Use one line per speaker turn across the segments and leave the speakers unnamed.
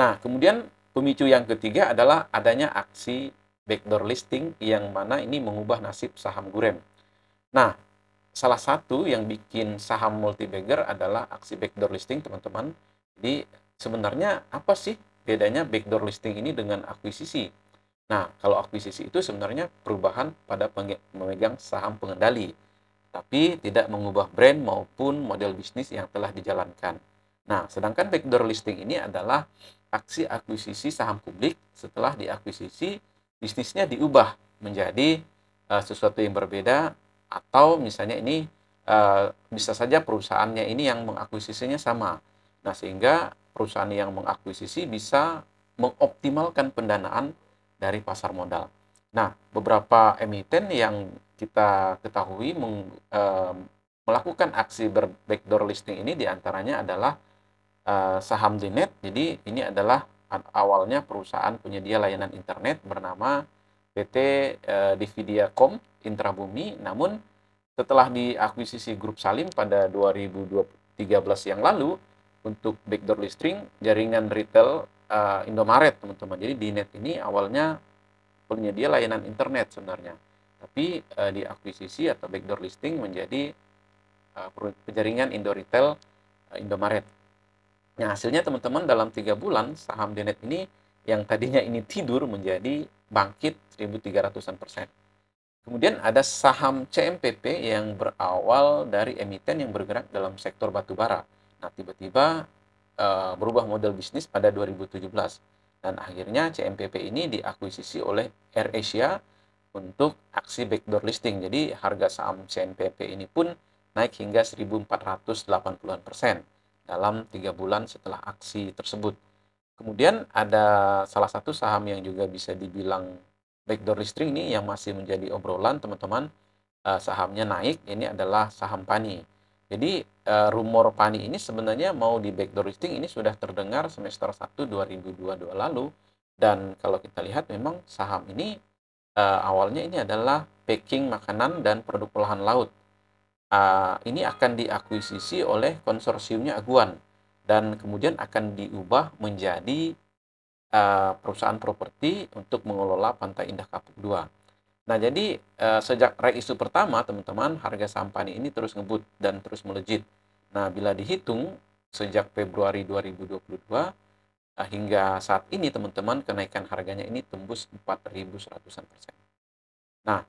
Nah, kemudian pemicu yang ketiga adalah adanya aksi backdoor listing yang mana ini mengubah nasib saham Gurem. Nah, salah satu yang bikin saham multibagger adalah aksi backdoor listing, teman-teman. Jadi, sebenarnya apa sih bedanya backdoor listing ini dengan akuisisi? Nah, kalau akuisisi itu sebenarnya perubahan pada pemegang saham pengendali, tapi tidak mengubah brand maupun model bisnis yang telah dijalankan. Nah, sedangkan backdoor listing ini adalah aksi akuisisi saham publik setelah diakuisisi, bisnisnya diubah menjadi sesuatu yang berbeda, atau misalnya ini bisa saja perusahaannya ini yang mengakuisisinya sama. Nah, sehingga perusahaan yang mengakuisisi bisa mengoptimalkan pendanaan dari pasar modal. Nah, beberapa emiten yang kita ketahui melakukan aksi backdoor listing ini diantaranya adalah saham Dinet. Jadi ini adalah awalnya perusahaan penyedia layanan internet bernama PT Dividiacom Intrabumi, namun setelah diakuisisi Grup Salim pada 2013 yang lalu untuk backdoor listing jaringan retail Indomaret, teman-teman. Jadi Dinet ini awalnya penyedia layanan internet sebenarnya, tapi diakuisisi atau backdoor listing menjadi jaringan Indo Retail Indomaret. Nah, hasilnya teman-teman dalam 3 bulan saham Dinet ini yang tadinya ini tidur menjadi bangkit 1.300%. Kemudian ada saham CMPP yang berawal dari emiten yang bergerak dalam sektor batubara. Nah, tiba-tiba berubah model bisnis pada 2017. Dan akhirnya CMPP ini diakuisisi oleh AirAsia untuk aksi backdoor listing. Jadi harga saham CMPP ini pun naik hingga 1.480% dalam 3 bulan setelah aksi tersebut. Kemudian ada salah satu saham yang juga bisa dibilang backdoor listing ini yang masih menjadi obrolan, teman-teman. Sahamnya naik, ini adalah saham PANI. Jadi rumor PANI ini sebenarnya mau di backdoor listing ini sudah terdengar semester 1 2022 lalu, dan kalau kita lihat memang saham ini awalnya ini adalah packing makanan dan produk olahan laut. Ini akan diakuisisi oleh konsorsiumnya Aguan dan kemudian akan diubah menjadi perusahaan properti untuk mengelola Pantai Indah Kapuk 2. Nah, jadi sejak right issue pertama, teman-teman, harga saham PANI ini terus ngebut dan terus melejit. Nah, bila dihitung sejak Februari 2022 hingga saat ini, teman-teman, kenaikan harganya ini tembus 4.100%. Nah,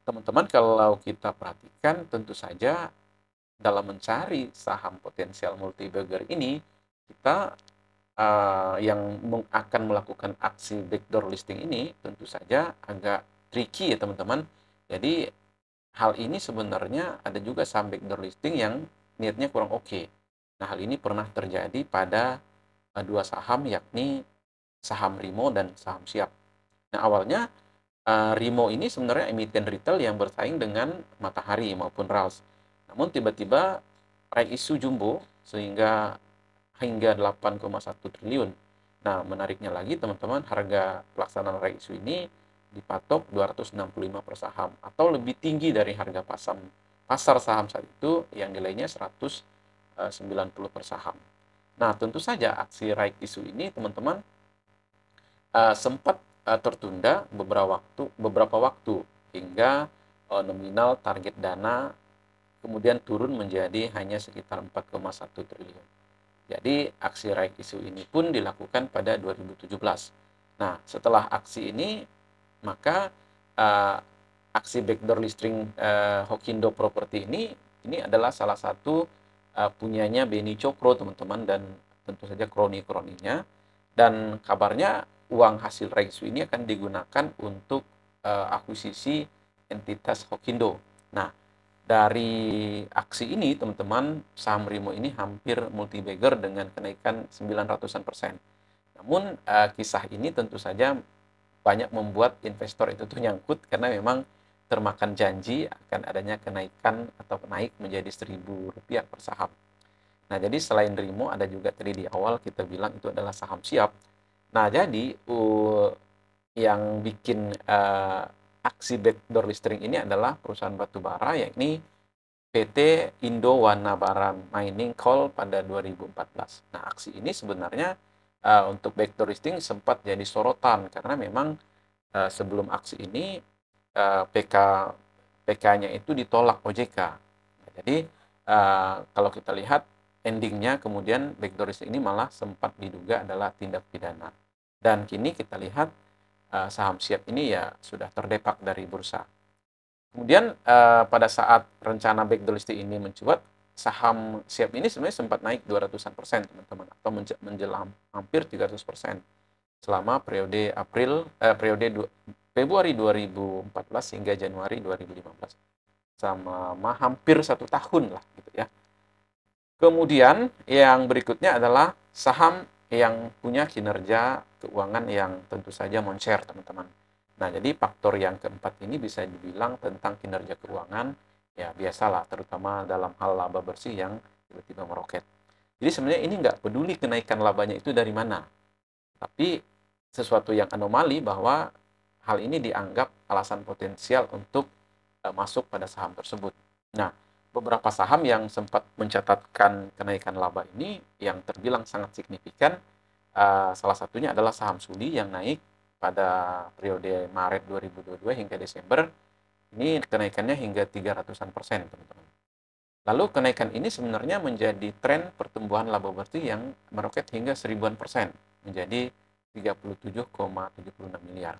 teman-teman, kalau kita perhatikan, tentu saja dalam mencari saham potensial multibagger ini, kita yang akan melakukan aksi backdoor listing ini tentu saja agak tricky ya, teman-teman. Jadi hal ini sebenarnya ada juga saham backdoor listing yang niatnya kurang oke. Nah, hal ini pernah terjadi pada dua saham, yakni saham Rimo dan saham Siap. Nah, awalnya Rimo ini sebenarnya emiten retail yang bersaing dengan Matahari maupun Rals. Namun tiba-tiba right issue jumbo sehingga hingga 8,1 triliun. Nah, menariknya lagi, teman-teman, harga pelaksanaan right issue ini dipatok 265 per saham atau lebih tinggi dari harga pasar saham saat itu yang nilainya 190 per saham. Nah, tentu saja aksi right issue ini, teman-teman, sempat tertunda beberapa waktu hingga nominal target dana kemudian turun menjadi hanya sekitar 4,1 triliun. Jadi aksi right issue ini pun dilakukan pada 2017. Nah, setelah aksi ini, maka aksi backdoor listing Hokindo Property ini adalah salah satu punyanya Beni Cokro, teman-teman, dan tentu saja kroni-kroninya. Dan kabarnya uang hasil right issue ini akan digunakan untuk akuisisi entitas Hokindo. Nah, dari aksi ini, teman-teman, saham Rimo ini hampir multibagger dengan kenaikan 900%. Namun, kisah ini tentu saja banyak membuat investor itu tuh nyangkut karena memang termakan janji akan adanya kenaikan atau naik menjadi Rp1.000 per saham. Nah, jadi selain Rimo ada juga tadi di awal kita bilang itu adalah saham Siap. Nah, jadi yang bikin aksi backdoor listing ini adalah perusahaan batubara, yakni PT Indo Wana Bara Mining Coal pada 2014. Nah, aksi ini sebenarnya untuk backdoor listing sempat jadi sorotan karena memang sebelum aksi ini PK-nya itu ditolak OJK. Nah, jadi kalau kita lihat endingnya kemudian backdoor listing ini malah sempat diduga adalah tindak pidana. Dan kini kita lihat saham Siap ini ya sudah terdepak dari bursa. Kemudian pada saat rencana backdoor listing ini mencuat, saham Siap ini sebenarnya sempat naik 200-an persen teman-teman, atau menjelang hampir 300% selama periode Februari 2014 hingga Januari 2015, sama hampir 1 tahun lah gitu ya. Kemudian yang berikutnya adalah saham yang punya kinerja keuangan yang tentu saja moncer, teman-teman. Nah, jadi faktor yang keempat ini bisa dibilang tentang kinerja keuangan, ya biasalah, terutama dalam hal laba bersih yang tiba-tiba meroket. Jadi sebenarnya ini nggak peduli kenaikan labanya itu dari mana, tapi sesuatu yang anomali bahwa hal ini dianggap alasan potensial untuk masuk pada saham tersebut. Nah, beberapa saham yang sempat mencatatkan kenaikan laba ini yang terbilang sangat signifikan, salah satunya adalah saham Sudi yang naik pada periode Maret 2022 hingga Desember. Ini kenaikannya hingga 300-an persen, teman-teman. Lalu kenaikan ini sebenarnya menjadi tren pertumbuhan laba bersih yang meroket hingga 1000-an persen, menjadi 37,76 miliar.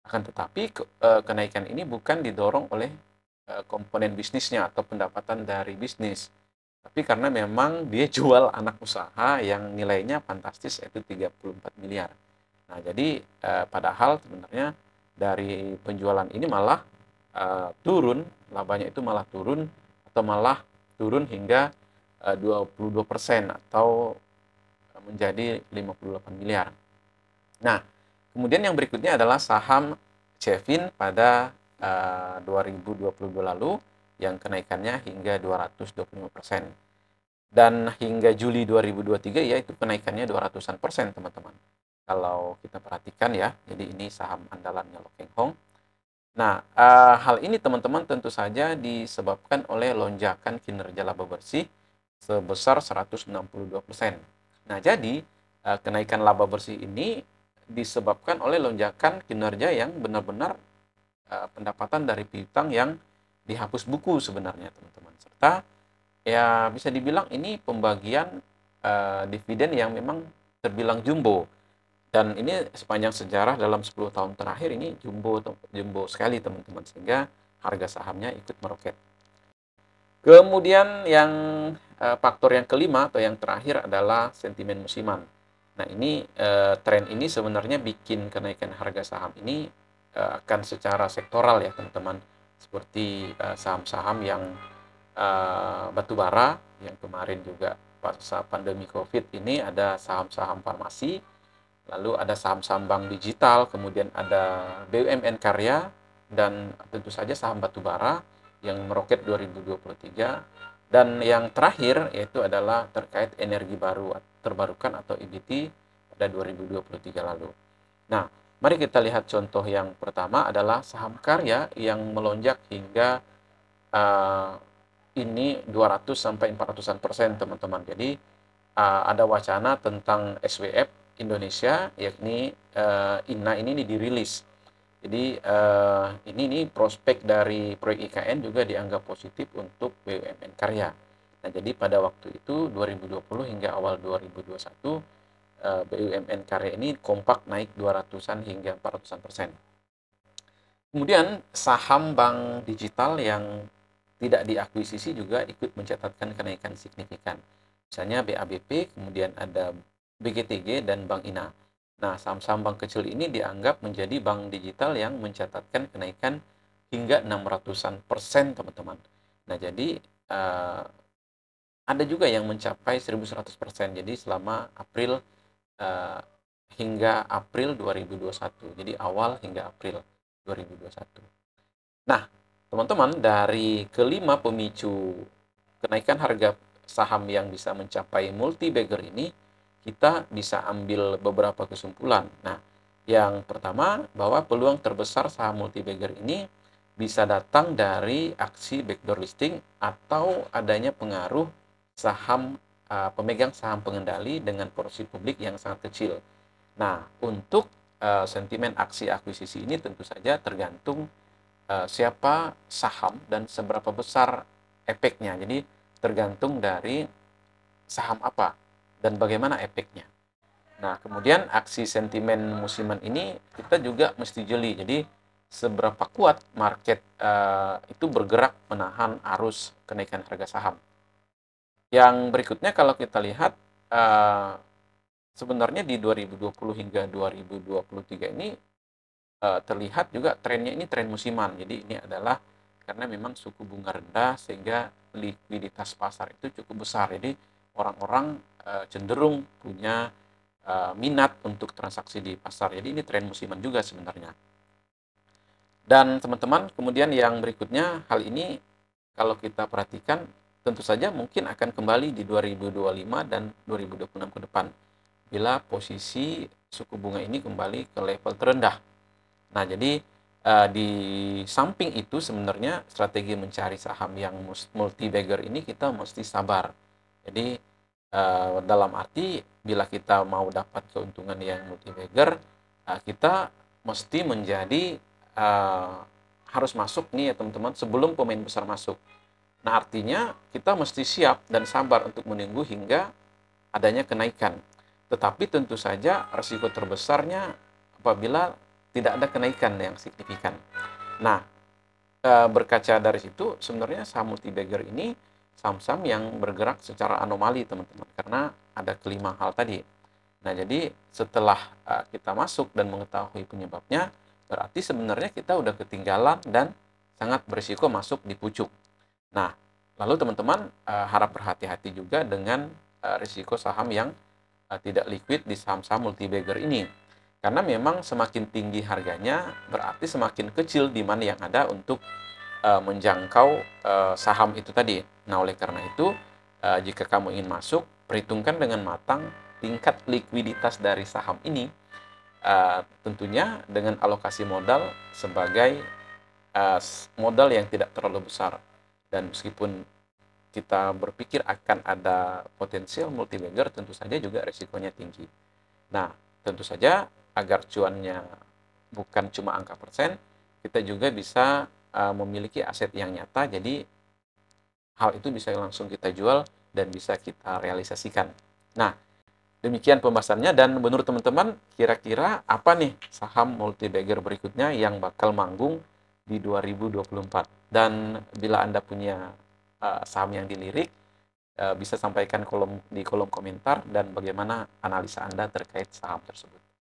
Akan tetapi kenaikan ini bukan didorong oleh komponen bisnisnya atau pendapatan dari bisnis, tapi karena memang dia jual anak usaha yang nilainya fantastis, yaitu 34 miliar. Nah, jadi padahal sebenarnya dari penjualan ini malah turun, labanya itu malah turun, atau malah turun hingga 22% atau menjadi 58 miliar. Nah, kemudian yang berikutnya adalah saham Cevin pada 2022 lalu yang kenaikannya hingga 225%. Dan hingga Juli 2023 ya itu kenaikannya 200-an persen, teman-teman. Kalau kita perhatikan ya, jadi ini saham andalannya Lo Keng Hong. Nah, hal ini teman-teman tentu saja disebabkan oleh lonjakan kinerja laba bersih sebesar 162%. Nah, jadi kenaikan laba bersih ini disebabkan oleh lonjakan kinerja yang benar-benar pendapatan dari piutang yang dihapus buku sebenarnya, teman-teman. Serta ya bisa dibilang ini pembagian dividen yang memang terbilang jumbo. Dan ini sepanjang sejarah dalam 10 tahun terakhir ini jumbo sekali, teman-teman, sehingga harga sahamnya ikut meroket. Kemudian yang faktor yang kelima atau yang terakhir adalah sentimen musiman. Nah, ini tren ini sebenarnya bikin kenaikan harga saham ini akan secara sektoral ya, teman-teman. Seperti saham-saham yang batubara yang kemarin juga pasca pandemi Covid ini ada saham-saham farmasi, lalu ada saham-saham bank digital, kemudian ada BUMN karya, dan tentu saja saham batubara yang meroket 2023. Dan yang terakhir yaitu adalah terkait energi baru terbarukan atau EBT pada 2023 lalu. Nah, mari kita lihat contoh yang pertama adalah saham karya yang melonjak hingga ini 200 sampai 400-an persen, teman-teman. Jadi ada wacana tentang SWF Indonesia, yakni INA ini dirilis. Jadi ini prospek dari proyek IKN juga dianggap positif untuk BUMN karya. Nah, jadi pada waktu itu 2020 hingga awal 2021 BUMN karya ini kompak naik 200-an hingga 400-an persen. Kemudian saham bank digital yang tidak diakuisisi juga ikut mencatatkan kenaikan signifikan. Misalnya BABP, kemudian ada BGTG dan Bank Ina. Nah, saham-saham bank kecil ini dianggap menjadi bank digital yang mencatatkan kenaikan hingga 600-an persen, teman-teman. Nah, jadi ada juga yang mencapai 1.100%. Jadi selama April hingga April 2021. Jadi awal hingga April 2021. Nah, teman-teman, dari kelima pemicu kenaikan harga saham yang bisa mencapai multi-bagger ini, kita bisa ambil beberapa kesimpulan. Nah, yang pertama, bahwa peluang terbesar saham multi-bagger ini bisa datang dari aksi backdoor listing atau adanya pengaruh saham pemegang saham pengendali dengan porsi publik yang sangat kecil. Nah, untuk sentimen aksi akuisisi ini tentu saja tergantung siapa saham dan seberapa besar efeknya. Jadi tergantung dari saham apa dan bagaimana efeknya. Nah, kemudian aksi sentimen musiman ini kita juga mesti jeli. Jadi seberapa kuat market itu bergerak menahan arus kenaikan harga saham. Yang berikutnya kalau kita lihat eh, sebenarnya di 2020 hingga 2023 ini terlihat juga trennya ini tren musiman. Jadi ini adalah karena memang suku bunga rendah sehingga likuiditas pasar itu cukup besar. Jadi orang-orang cenderung punya minat untuk transaksi di pasar. Jadi ini tren musiman juga sebenarnya. Dan teman-teman, kemudian yang berikutnya, hal ini kalau kita perhatikan tentu saja mungkin akan kembali di 2025 dan 2026 ke depan bila posisi suku bunga ini kembali ke level terendah. Nah, jadi di samping itu sebenarnya strategi mencari saham yang multi bagger ini kita mesti sabar. Jadi dalam arti bila kita mau dapat keuntungan yang multi bagger, kita mesti menjadi harus masuk nih ya teman-teman sebelum pemain besar masuk. Nah, artinya kita mesti siap dan sabar untuk menunggu hingga adanya kenaikan. Tetapi tentu saja risiko terbesarnya apabila tidak ada kenaikan yang signifikan. Nah, berkaca dari situ, sebenarnya saham multi-bagger ini saham-saham yang bergerak secara anomali, teman-teman, karena ada kelima hal tadi. Nah, jadi setelah kita masuk dan mengetahui penyebabnya, berarti sebenarnya kita udah ketinggalan dan sangat berisiko masuk di pucuk. Nah, lalu teman-teman harap berhati-hati juga dengan risiko saham yang tidak liquid di saham-saham multi-bagger ini. Karena memang semakin tinggi harganya, berarti semakin kecil demand yang ada untuk menjangkau saham itu tadi. Nah, oleh karena itu, jika kamu ingin masuk, perhitungkan dengan matang tingkat likuiditas dari saham ini, tentunya dengan alokasi modal sebagai modal yang tidak terlalu besar. Dan meskipun kita berpikir akan ada potensial multi-bagger, tentu saja juga risikonya tinggi. Nah, tentu saja agar cuannya bukan cuma angka persen, kita juga bisa memiliki aset yang nyata, jadi hal itu bisa langsung kita jual dan bisa kita realisasikan. Nah, demikian pembahasannya, dan menurut teman-teman, kira-kira apa nih saham multi-bagger berikutnya yang bakal manggung di 2024? Dan bila Anda punya saham yang dilirik, bisa sampaikan di kolom komentar dan bagaimana analisa Anda terkait saham tersebut.